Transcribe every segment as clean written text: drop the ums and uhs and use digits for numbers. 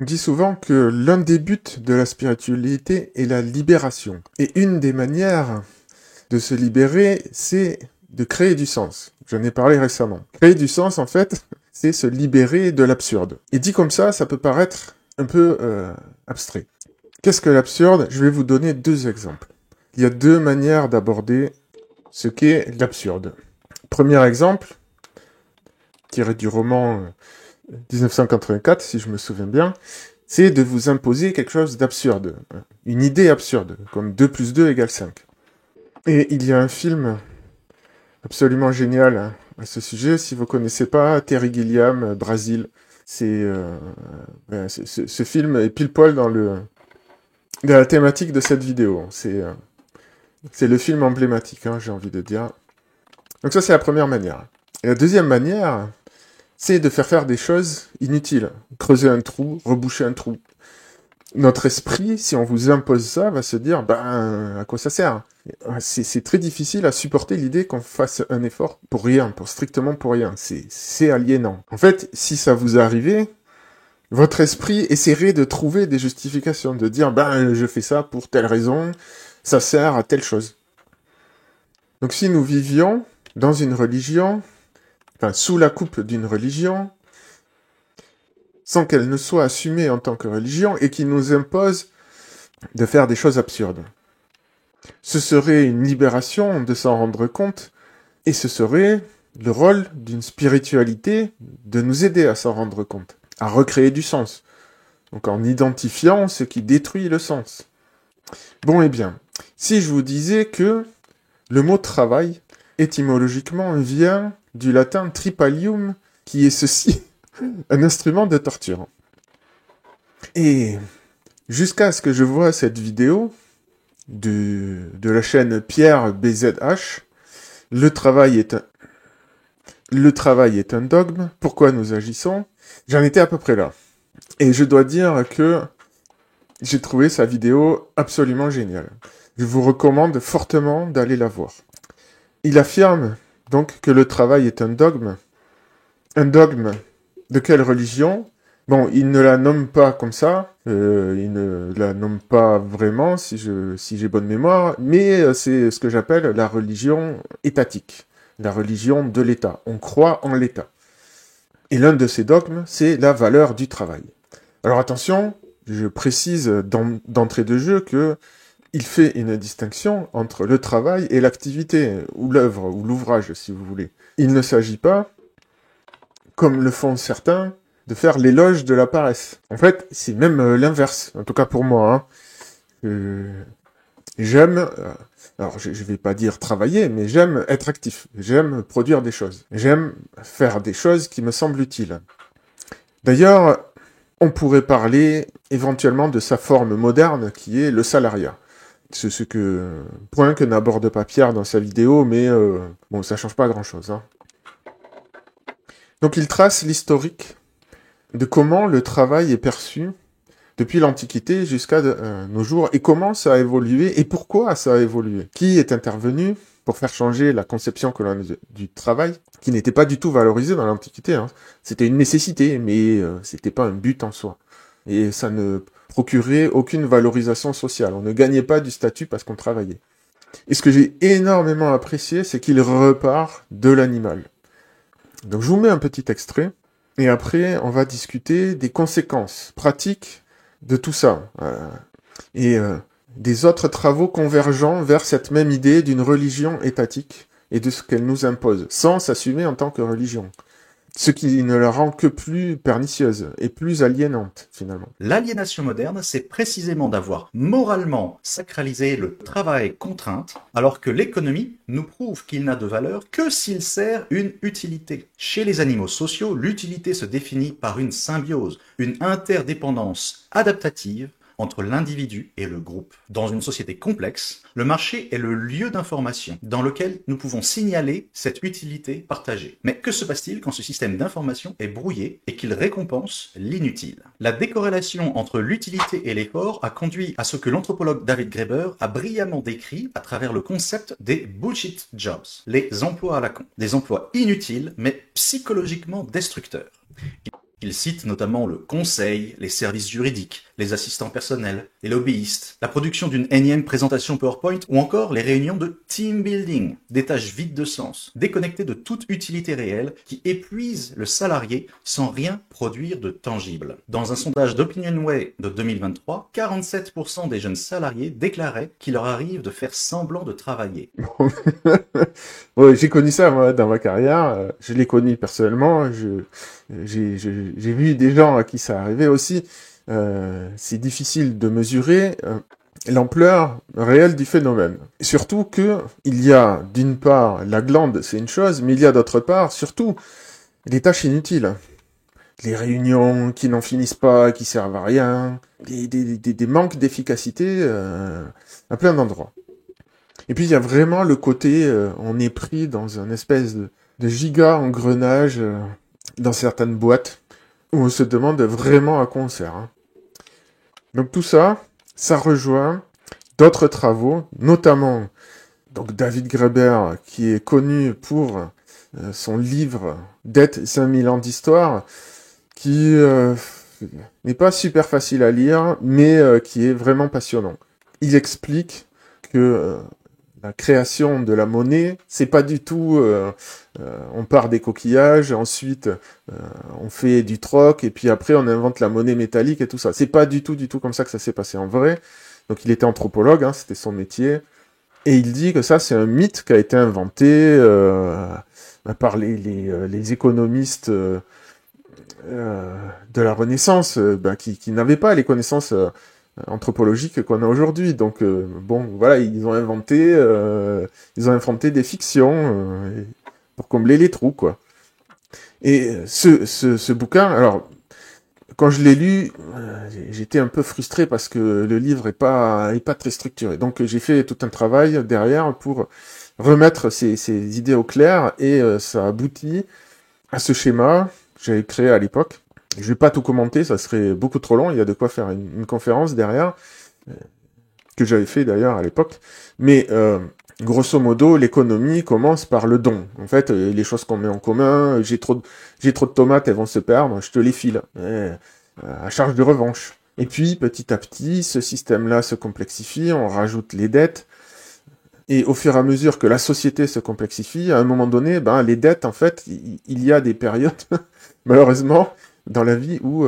On dit souvent que l'un des buts de la spiritualité est la libération. Et une des manières de se libérer, c'est de créer du sens. J'en ai parlé récemment. Créer du sens, en fait, c'est se libérer de l'absurde. Et dit comme ça peut paraître un peu abstrait. Qu'est-ce que l'absurde? Je vais vous donner deux exemples. Il y a deux manières d'aborder ce qu'est l'absurde. Premier exemple, tiré du roman 1984, si je me souviens bien, c'est de vous imposer quelque chose d'absurde, une idée absurde, comme 2 plus 2 égale 5. Et il y a un film absolument génial à ce sujet, si vous connaissez pas, Terry Gilliam, Brasil. Ce film est pile poil dans la thématique de cette vidéo. C'est le film emblématique, j'ai envie de dire. Donc ça, c'est la première manière. Et la deuxième manière, c'est de faire des choses inutiles. Creuser un trou, reboucher un trou. Notre esprit, si on vous impose ça, va se dire, à quoi ça sert? C'est très difficile à supporter l'idée qu'on fasse un effort pour rien, strictement pour rien. C'est aliénant. En fait, si ça vous arrivait, votre esprit essaierait de trouver des justifications, de dire, je fais ça pour telle raison, ça sert à telle chose. Donc si nous vivions dans une religion, sous la coupe d'une religion, sans qu'elle ne soit assumée en tant que religion et qui nous impose de faire des choses absurdes. Ce serait une libération de s'en rendre compte et ce serait le rôle d'une spiritualité de nous aider à s'en rendre compte, à recréer du sens. Donc en identifiant ce qui détruit le sens. Bon et bien, si je vous disais que le mot travail, étymologiquement, vient du latin tripalium, qui est ceci, un instrument de torture. Et jusqu'à ce que je vois cette vidéo de la chaîne Pierre BZH, le travail est un dogme, pourquoi nous agissons? J'en étais à peu près là. Et je dois dire que j'ai trouvé sa vidéo absolument géniale. Je vous recommande fortement d'aller la voir. Il affirme donc que le travail est un dogme. Un dogme de quelle religion? Bon, il ne la nomme pas comme ça, il ne la nomme pas vraiment, si j'ai bonne mémoire, mais c'est ce que j'appelle la religion étatique, la religion de l'État. On croit en l'État. Et l'un de ces dogmes, c'est la valeur du travail. Alors attention, je précise d'entrée de jeu que il fait une distinction entre le travail et l'activité, ou l'œuvre, ou l'ouvrage, si vous voulez. Il ne s'agit pas, comme le font certains, de faire l'éloge de la paresse. En fait, c'est même l'inverse, en tout cas pour moi. J'aime, alors je vais pas dire travailler, mais j'aime être actif. J'aime produire des choses. J'aime faire des choses qui me semblent utiles. D'ailleurs, on pourrait parler éventuellement de sa forme moderne, qui est le salariat. C'est point que n'aborde pas Pierre dans sa vidéo, mais bon, ça change pas grand-chose. Donc il trace l'historique de comment le travail est perçu depuis l'Antiquité jusqu'à nos jours, et comment ça a évolué, et pourquoi ça a évolué. Qui est intervenu pour faire changer la conception que l'on a du travail, qui n'était pas du tout valorisée dans l'Antiquité. C'était une nécessité, mais c'était pas un but en soi. Et ça ne procurait aucune valorisation sociale. On ne gagnait pas du statut parce qu'on travaillait. Et ce que j'ai énormément apprécié, c'est qu'il repart de l'animal. Donc je vous mets un petit extrait, et après on va discuter des conséquences pratiques de tout ça. Et des autres travaux convergents vers cette même idée d'une religion étatique et de ce qu'elle nous impose, sans s'assumer en tant que religion. Ce qui ne la rend que plus pernicieuse et plus aliénante, finalement. L'aliénation moderne, c'est précisément d'avoir moralement sacralisé le travail contrainte, alors que l'économie nous prouve qu'il n'a de valeur que s'il sert une utilité. Chez les animaux sociaux, l'utilité se définit par une symbiose, une interdépendance adaptative entre l'individu et le groupe. Dans une société complexe, le marché est le lieu d'information dans lequel nous pouvons signaler cette utilité partagée. Mais que se passe-t-il quand ce système d'information est brouillé et qu'il récompense l'inutile? La décorrélation entre l'utilité et l'effort a conduit à ce que l'anthropologue David Graeber a brillamment décrit à travers le concept des bullshit jobs, les emplois à la con, des emplois inutiles mais psychologiquement destructeurs. Il cite notamment le conseil, les services juridiques, les assistants personnels, les lobbyistes, la production d'une énième présentation PowerPoint ou encore les réunions de team building, des tâches vides de sens, déconnectées de toute utilité réelle qui épuisent le salarié sans rien produire de tangible. Dans un sondage d'Opinionway de 2023, 47% des jeunes salariés déclaraient qu'il leur arrive de faire semblant de travailler. Ouais, j'ai connu ça, moi, dans ma carrière. Je l'ai connu personnellement. J'ai vu des gens à qui ça arrivait aussi. C'est difficile de mesurer l'ampleur réelle du phénomène. Surtout que il y a, d'une part, la glande, c'est une chose, mais il y a d'autre part, surtout, les tâches inutiles. Les réunions qui n'en finissent pas, qui servent à rien, des manques d'efficacité à plein d'endroits. Et puis il y a vraiment le côté, on est pris dans un espèce de giga engrenage dans certaines boîtes, où on se demande vraiment à quoi on sert. Hein. Donc tout ça, ça rejoint d'autres travaux, notamment donc David Graeber, qui est connu pour son livre « Dette 5000 ans d'histoire », qui n'est pas super facile à lire, mais qui est vraiment passionnant. Il explique que la création de la monnaie, c'est pas du tout on part des coquillages, ensuite on fait du troc, et puis après on invente la monnaie métallique et tout ça. C'est pas du tout comme ça que ça s'est passé en vrai. Donc il était anthropologue, hein, c'était son métier, et il dit que ça c'est un mythe qui a été inventé par les économistes de la Renaissance, qui n'avaient pas les connaissances anthropologiques qu'on a aujourd'hui. Donc bon, voilà, ils ont inventé des fictions pour combler les trous, quoi. Et ce bouquin, alors quand je l'ai lu, j'étais un peu frustré parce que le livre est pas très structuré. Donc j'ai fait tout un travail derrière pour remettre ces idées au clair, et ça aboutit à ce schéma que j'avais créé à l'époque. Je vais pas tout commenter, ça serait beaucoup trop long, il y a de quoi faire une conférence derrière, que j'avais fait d'ailleurs à l'époque. Mais grosso modo, l'économie commence par le don. En fait, les choses qu'on met en commun, j'ai trop de tomates, elles vont se perdre, je te les file, à charge de revanche. Et puis, petit à petit, ce système-là se complexifie, on rajoute les dettes, et au fur et à mesure que la société se complexifie, à un moment donné, les dettes, en fait, il y a des périodes, malheureusement, dans la vie où,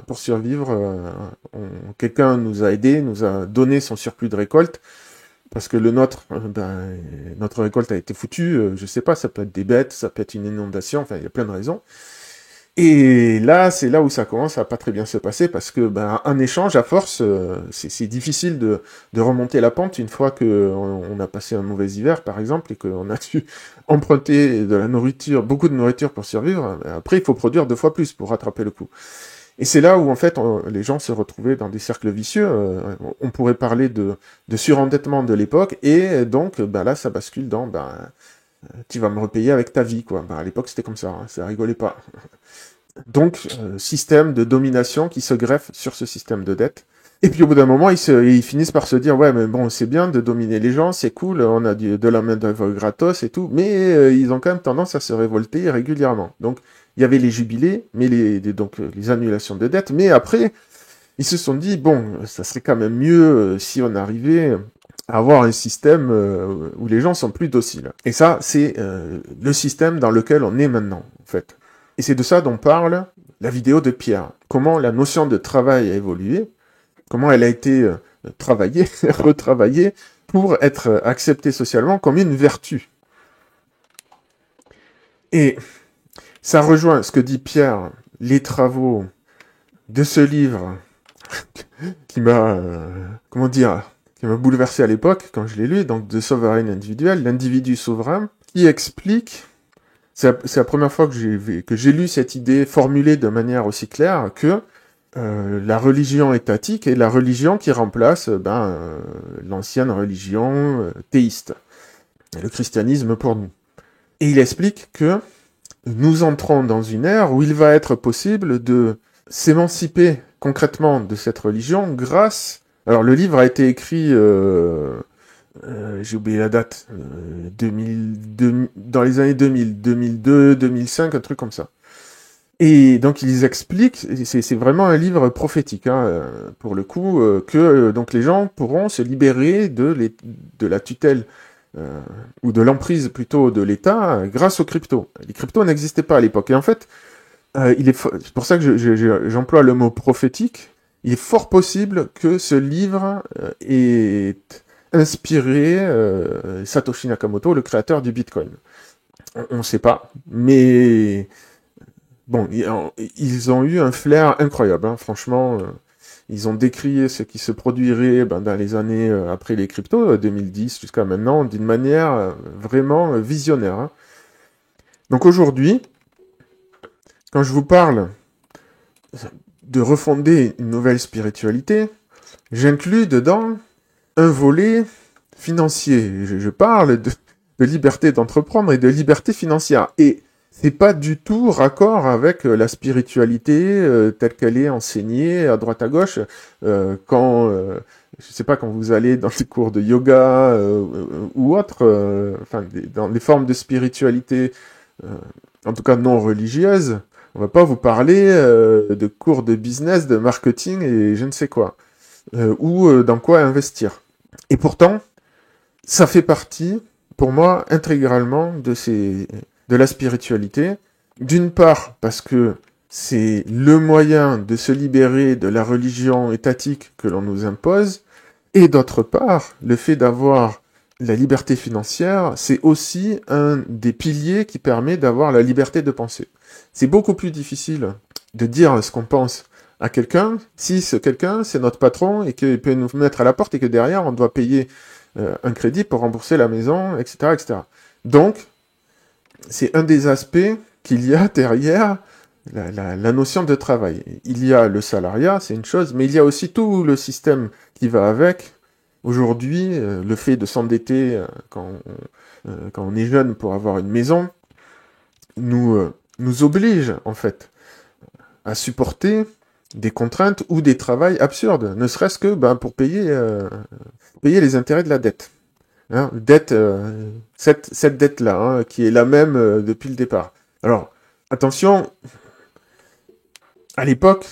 pour survivre, quelqu'un nous a aidés, nous a donné son surplus de récolte, parce que notre récolte a été foutue, je sais pas, ça peut être des bêtes, ça peut être une inondation, enfin, il y a plein de raisons. Et là, c'est là où ça commence à pas très bien se passer, parce que un échange, à force, c'est difficile de remonter la pente une fois que on a passé un mauvais hiver, par exemple, et qu'on a dû emprunter de la nourriture, beaucoup de nourriture pour survivre. Après, il faut produire 2 fois plus pour rattraper le coup. Et c'est là où, en fait, les gens se retrouvaient dans des cercles vicieux. On pourrait parler de surendettement de l'époque, et donc, là, ça bascule dans, tu vas me repayer avec ta vie, quoi. À l'époque, c'était comme ça, hein, ça rigolait pas. Donc, système de domination qui se greffe sur ce système de dette. Et puis au bout d'un moment, ils finissent par se dire, ouais, mais bon, c'est bien de dominer les gens, c'est cool, on a de la main-d'œuvre gratos et tout, mais ils ont quand même tendance à se révolter régulièrement. Donc, il y avait les jubilés, mais les annulations de dettes, mais après, ils se sont dit, bon, ça serait quand même mieux si on arrivait à avoir un système où les gens sont plus dociles. Et ça, c'est le système dans lequel on est maintenant, en fait. Et c'est de ça dont parle la vidéo de Pierre. Comment la notion de travail a évolué, comment elle a été travaillée, retravaillée, pour être acceptée socialement comme une vertu. Et ça rejoint ce que dit Pierre, les travaux de ce livre qui m'a, qui m'a bouleversé à l'époque, quand je l'ai lu, donc de Sovereign Individual, l'individu souverain, qui explique, c'est la première fois que j'ai lu cette idée formulée de manière aussi claire, que la religion étatique est la religion qui remplace l'ancienne religion théiste, le christianisme pour nous. Et il explique que nous entrons dans une ère où il va être possible de s'émanciper concrètement de cette religion grâce... Alors le livre a été écrit, j'ai oublié la date, dans les années 2000, 2002, 2005, un truc comme ça. Et donc ils expliquent, c'est vraiment un livre prophétique, hein, pour le coup, que donc les gens pourront se libérer de la tutelle ou de l'emprise plutôt de l'État grâce aux cryptos. Les cryptos n'existaient pas à l'époque. Et en fait, c'est pour ça que j'emploie le mot prophétique. Il est fort possible que ce livre ait inspiré Satoshi Nakamoto, le créateur du Bitcoin. On ne sait pas, mais bon, ils ont eu un flair incroyable, hein, franchement. Ils ont décrié ce qui se produirait dans les années après les cryptos, 2010 jusqu'à maintenant, d'une manière vraiment visionnaire. Hein. Donc aujourd'hui, quand je vous parle de refonder une nouvelle spiritualité, j'inclus dedans un volet financier. Je parle de liberté d'entreprendre et de liberté financière. Et c'est pas du tout raccord avec la spiritualité telle qu'elle est enseignée à droite à gauche quand je sais pas, quand vous allez dans des cours de yoga ou autres, enfin dans les formes de spiritualité en tout cas non religieuses, on va pas vous parler de cours de business, de marketing et je ne sais quoi ou dans quoi investir. Et pourtant, ça fait partie pour moi intégralement de la spiritualité, d'une part parce que c'est le moyen de se libérer de la religion étatique que l'on nous impose, et d'autre part, le fait d'avoir la liberté financière, c'est aussi un des piliers qui permet d'avoir la liberté de penser. C'est beaucoup plus difficile de dire ce qu'on pense à quelqu'un, si ce quelqu'un, c'est notre patron, et qu'il peut nous mettre à la porte, et que derrière, on doit payer un crédit pour rembourser la maison, etc., etc. Donc, c'est un des aspects qu'il y a derrière la notion de travail. Il y a le salariat, c'est une chose, mais il y a aussi tout le système qui va avec. Aujourd'hui, le fait de s'endetter quand on est jeune pour avoir une maison nous oblige, en fait, à supporter des contraintes ou des travails absurdes, ne serait-ce que pour payer les intérêts de la dette. Hein, cette dette-là, hein, qui est la même depuis le départ. Alors, attention, à l'époque,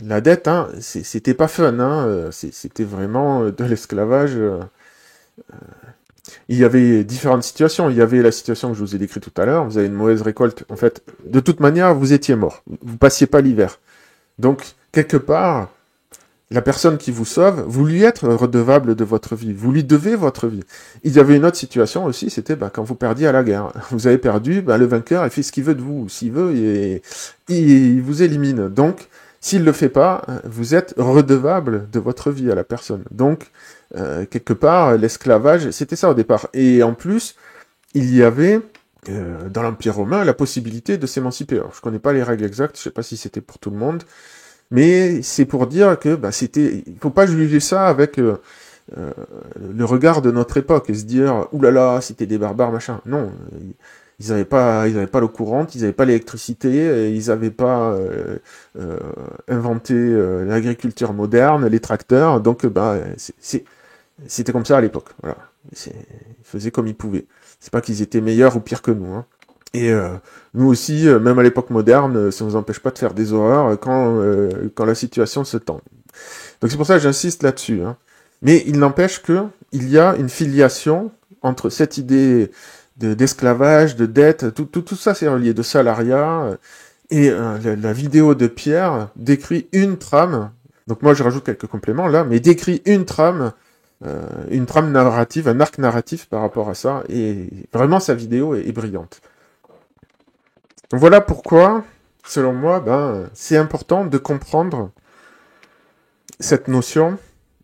la dette, hein, c'était pas fun, hein, c'était vraiment de l'esclavage. Il y avait différentes situations. Il y avait la situation que je vous ai décrite tout à l'heure. Vous avez une mauvaise récolte. En fait, de toute manière, vous étiez mort. Vous passiez pas l'hiver. Donc, quelque part, la personne qui vous sauve, vous lui êtes redevable de votre vie. Vous lui devez votre vie. Il y avait une autre situation aussi, c'était quand vous perdiez à la guerre. Vous avez perdu, le vainqueur, il fait ce qu'il veut de vous. S'il veut, il vous élimine. Donc, s'il le fait pas, vous êtes redevable de votre vie à la personne. Donc, quelque part, l'esclavage, c'était ça au départ. Et en plus, il y avait dans l'Empire romain la possibilité de s'émanciper. Alors, je connais pas les règles exactes, je sais pas si c'était pour tout le monde, mais c'est pour dire que il faut pas juger ça avec le regard de notre époque et se dire oulala, c'était des barbares machin. Non, ils avaient pas l'eau courante, ils avaient pas l'électricité, ils avaient pas inventé l'agriculture moderne, les tracteurs, donc c'était comme ça à l'époque. Voilà, ils faisaient comme ils pouvaient. C'est pas qu'ils étaient meilleurs ou pires que nous. Hein. Et nous aussi, même à l'époque moderne, ça ne nous empêche pas de faire des horreurs quand la situation se tend. Donc c'est pour ça que j'insiste là-dessus. Hein. Mais il n'empêche que il y a une filiation entre cette idée d'esclavage, de dette, tout ça c'est relié, de salariat. Et la vidéo de Pierre décrit une trame. Donc moi je rajoute quelques compléments là, mais décrit une trame narrative, un arc narratif par rapport à ça. Et vraiment sa vidéo est brillante. Donc voilà pourquoi, selon moi, c'est important de comprendre cette notion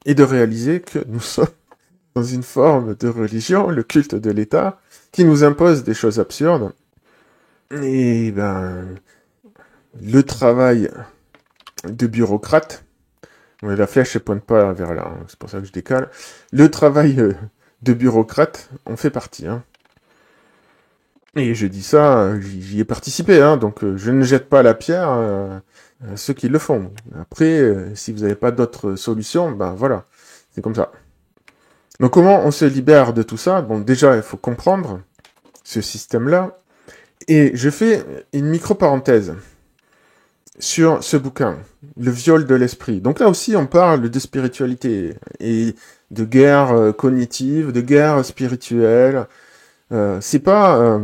et de réaliser que nous sommes dans une forme de religion, le culte de l'État, qui nous impose des choses absurdes. Et le travail de bureaucrate, la flèche ne pointe pas vers là, hein, c'est pour ça que je décale, le travail de bureaucrate en fait partie. Hein. Et je dis ça, j'y ai participé, hein, donc je ne jette pas la pierre à ceux qui le font. Après, si vous n'avez pas d'autres solutions, voilà, c'est comme ça. Donc comment on se libère de tout ça? Bon, déjà, il faut comprendre ce système-là. Et je fais une micro-parenthèse. sur ce bouquin, Le viol de l'esprit. Donc là aussi, on parle de spiritualité et de guerre cognitive, de guerre spirituelle. C'est pas...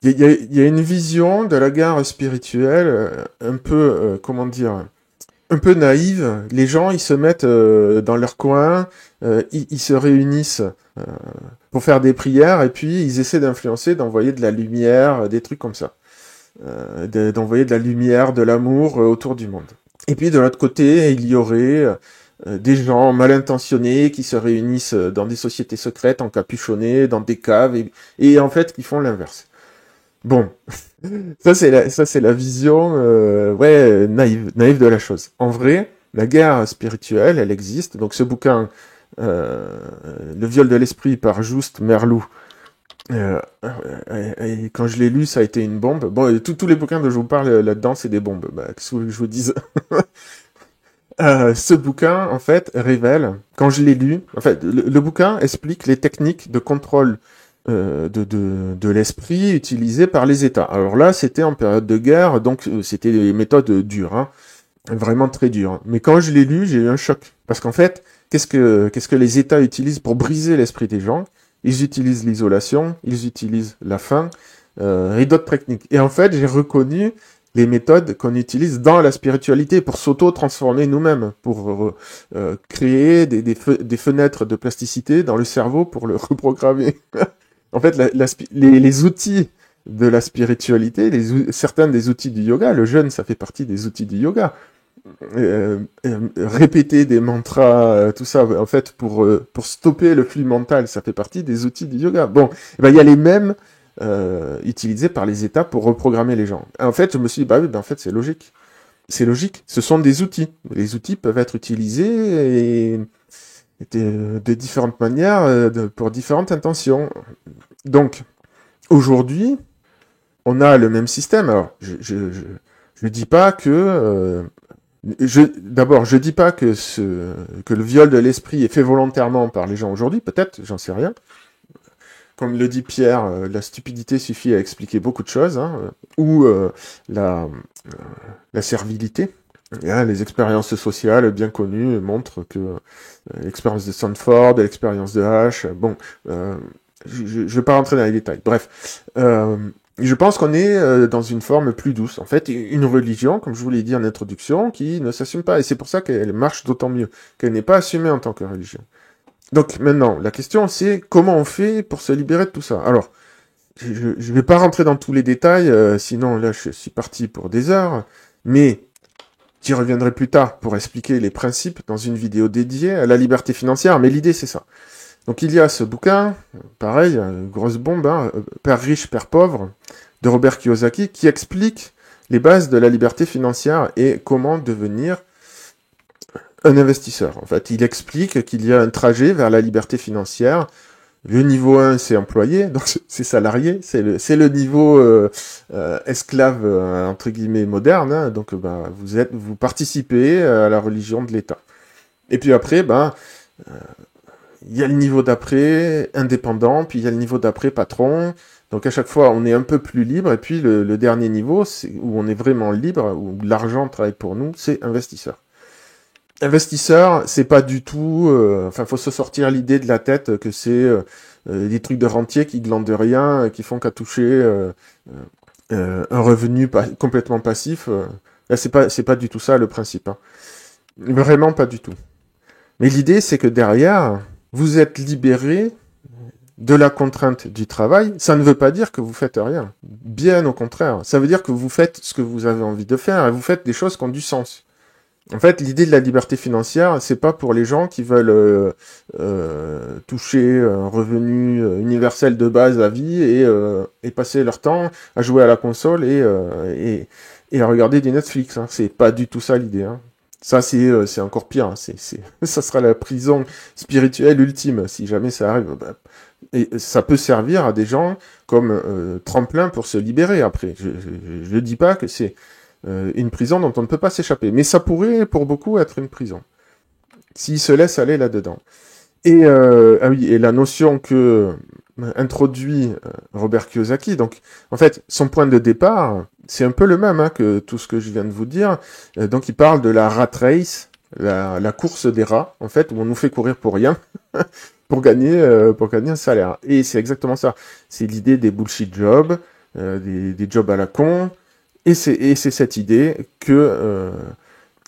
Il y a une vision de la guerre spirituelle un peu, comment dire, un peu naïve. Les gens, ils se mettent dans leur coin, ils se réunissent pour faire des prières et puis ils essaient d'influencer, d'envoyer de la lumière, des trucs comme ça. D'envoyer de la lumière, de l'amour autour du monde. Et puis de l'autre côté, il y aurait des gens mal intentionnés qui se réunissent dans des sociétés secrètes, encapuchonnés, dans des caves, et en fait qui font l'inverse. Bon, ça c'est la vision naïve de la chose. En vrai, la guerre spirituelle, elle existe. Donc ce bouquin, Le viol de l'esprit par Juste Merlou, et quand je l'ai lu, ça a été une bombe. Bon, tous les bouquins dont je vous parle là-dedans, c'est des bombes. Bah, qu'est-ce que je vous dise? Ce bouquin, en fait, révèle, quand je l'ai lu, en fait, le bouquin explique les techniques de contrôle de l'esprit utilisées par les États. Alors là, c'était en période de guerre, donc c'était des méthodes dures, hein, vraiment très dures. Mais quand je l'ai lu, j'ai eu un choc. Parce qu'en fait, qu'est-ce que les États utilisent pour briser l'esprit des gens? Ils utilisent l'isolation, ils utilisent la faim et d'autres techniques. Et en fait, j'ai reconnu les méthodes qu'on utilise dans la spiritualité pour s'auto-transformer nous-mêmes, pour créer des fenêtres de plasticité dans le cerveau pour le reprogrammer. En fait, les outils de la spiritualité, certains des outils du yoga, le jeûne, ça fait partie des outils du yoga. Répéter des mantras, tout ça, en fait, pour stopper le flux mental, ça fait partie des outils du yoga. Bon, il y a les mêmes utilisés par les États pour reprogrammer les gens. En fait, je me suis dit, bah oui, en fait, c'est logique. C'est logique. Ce sont des outils. Les outils peuvent être utilisés et de différentes manières, pour différentes intentions. Donc, aujourd'hui, on a le même système. Alors, je dis pas que d'abord, je dis pas que le viol de l'esprit est fait volontairement par les gens aujourd'hui, peut-être, j'en sais rien. Comme le dit Pierre, la stupidité suffit à expliquer beaucoup de choses, hein, ou la servilité. Les expériences sociales bien connues montrent que l'expérience de Stanford, l'expérience de H, bon, je vais pas rentrer dans les détails. Bref, je pense qu'on est dans une forme plus douce. En fait, une religion, comme je vous l'ai dit en introduction, qui ne s'assume pas. Et c'est pour ça qu'elle marche d'autant mieux, qu'elle n'est pas assumée en tant que religion. Donc maintenant, la question c'est comment on fait pour se libérer de tout ça. Alors, je vais pas rentrer dans tous les détails, sinon là je suis parti pour des heures, mais j'y reviendrai plus tard pour expliquer les principes dans une vidéo dédiée à la liberté financière, mais l'idée c'est ça. Donc il y a ce bouquin, pareil, une grosse bombe, hein, Père riche, Père pauvre, de Robert Kiyosaki, qui explique les bases de la liberté financière et comment devenir un investisseur. En fait, il explique qu'il y a un trajet vers la liberté financière. Le niveau 1, c'est employé, donc c'est salarié, c'est le niveau esclave, entre guillemets, moderne, hein, donc vous participez à la religion de l'État. Et puis après, il y a le niveau d'après indépendant, puis il y a le niveau d'après patron. Donc à chaque fois, on est un peu plus libre. Et puis le dernier niveau, où on est vraiment libre, où l'argent travaille pour nous, c'est investisseur. Investisseur, c'est pas du tout... faut se sortir l'idée de la tête que c'est des trucs de rentiers qui glandent rien, qui font qu'à toucher un revenu complètement passif. Là, c'est pas du tout ça le principe. Hein. Vraiment pas du tout. Mais l'idée, c'est que derrière, vous êtes libéré de la contrainte du travail. Ça ne veut pas dire que vous faites rien. Bien au contraire. Ça veut dire que vous faites ce que vous avez envie de faire et vous faites des choses qui ont du sens. En fait, l'idée de la liberté financière, c'est pas pour les gens qui veulent toucher un revenu universel de base à vie et passer leur temps à jouer à la console et à regarder du Netflix. Hein. C'est pas du tout ça l'idée. Hein. Ça, c'est encore pire. Hein. Ça sera la prison spirituelle ultime si jamais ça arrive. Et ça peut servir à des gens comme tremplin pour se libérer après. Je ne dis pas que c'est une prison dont on ne peut pas s'échapper. Mais ça pourrait, pour beaucoup, être une prison. S'ils se laissent aller là-dedans. Et, et la notion que introduit Robert Kiyosaki. Donc, en fait, son point de départ, c'est un peu le même hein, que tout ce que je viens de vous dire. Donc, il parle de la rat race, la course des rats, en fait, où on nous fait courir pour rien, pour gagner un salaire. Et c'est exactement ça. C'est l'idée des bullshit jobs, des jobs à la con. Et c'est cette idée que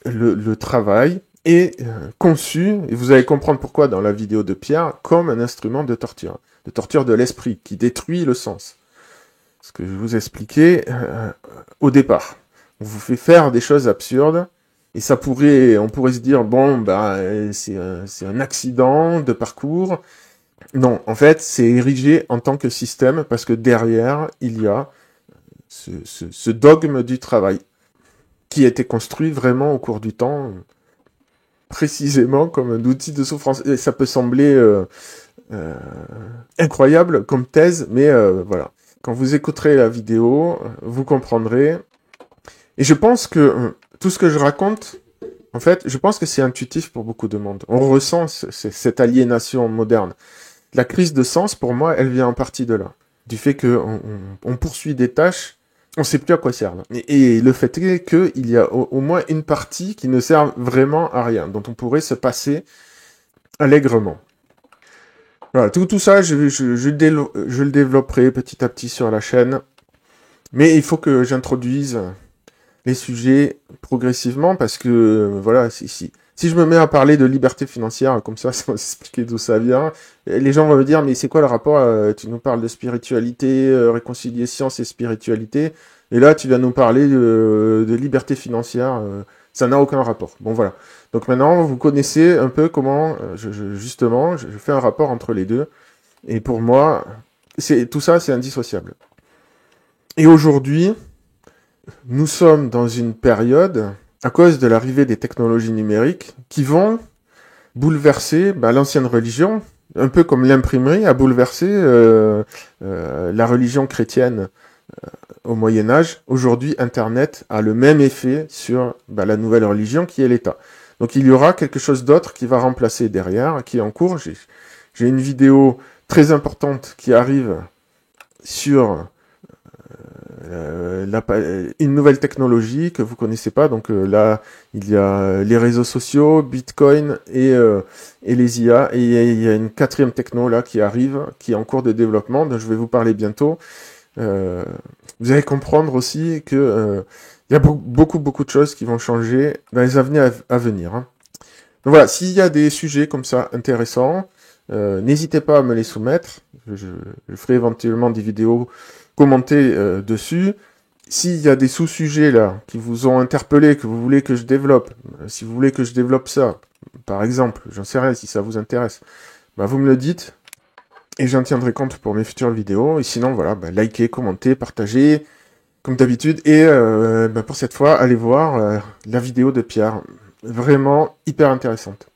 le travail est conçu, et vous allez comprendre pourquoi dans la vidéo de Pierre, comme un instrument de torture de l'esprit, qui détruit le sens. Ce que je vous expliquais au départ. On vous fait faire des choses absurdes, et on pourrait se dire, bon, c'est un accident de parcours. Non, en fait, c'est érigé en tant que système, parce que derrière, il y a ce dogme du travail, qui a été construit vraiment au cours du temps, précisément comme un outil de souffrance. Et ça peut sembler incroyable comme thèse, mais voilà. Quand vous écouterez la vidéo, vous comprendrez. Et je pense que tout ce que je raconte, en fait, je pense que c'est intuitif pour beaucoup de monde. On ressent cette aliénation moderne. La crise de sens, pour moi, elle vient en partie de là. Du fait qu'on poursuit des tâches, on sait plus à quoi servent. Et le fait est qu'il y a au moins une partie qui ne sert vraiment à rien, dont on pourrait se passer allègrement. Voilà, tout ça, je le développerai petit à petit sur la chaîne. Mais il faut que j'introduise les sujets progressivement, parce que, voilà, si je me mets à parler de liberté financière, comme ça, sans expliquer d'où ça vient, les gens vont me dire, mais c'est quoi le rapport, tu nous parles de spiritualité, réconcilier science et spiritualité, et là, tu viens nous parler de liberté financière, ça n'a aucun rapport. Bon, voilà. Donc maintenant, vous connaissez un peu comment, justement, je fais un rapport entre les deux, et pour moi, tout ça, c'est indissociable. Et aujourd'hui, nous sommes dans une période, à cause de l'arrivée des technologies numériques, qui vont bouleverser l'ancienne religion, un peu comme l'imprimerie a bouleversé la religion chrétienne au Moyen-Âge. Aujourd'hui, Internet a le même effet sur la nouvelle religion qui est l'État. Donc il y aura quelque chose d'autre qui va remplacer derrière, qui est en cours. J'ai une vidéo très importante qui arrive sur une nouvelle technologie que vous connaissez pas. Donc là, il y a les réseaux sociaux, Bitcoin et les IA. Et il y a une quatrième techno là qui arrive, qui est en cours de développement, dont je vais vous parler bientôt. Vous allez comprendre aussi que il y a beaucoup de choses qui vont changer dans les années à venir. Hein. Donc voilà, s'il y a des sujets comme ça intéressants, n'hésitez pas à me les soumettre. Je ferai éventuellement des vidéos commentées dessus. S'il y a des sous-sujets là qui vous ont interpellé, que vous voulez que je développe, si vous voulez que je développe ça, par exemple, j'en sais rien si ça vous intéresse, vous me le dites et j'en tiendrai compte pour mes futures vidéos. Et sinon, voilà, likez, commentez, partagez, comme d'habitude. Et pour cette fois, allez voir la vidéo de Pierre. Vraiment hyper intéressante.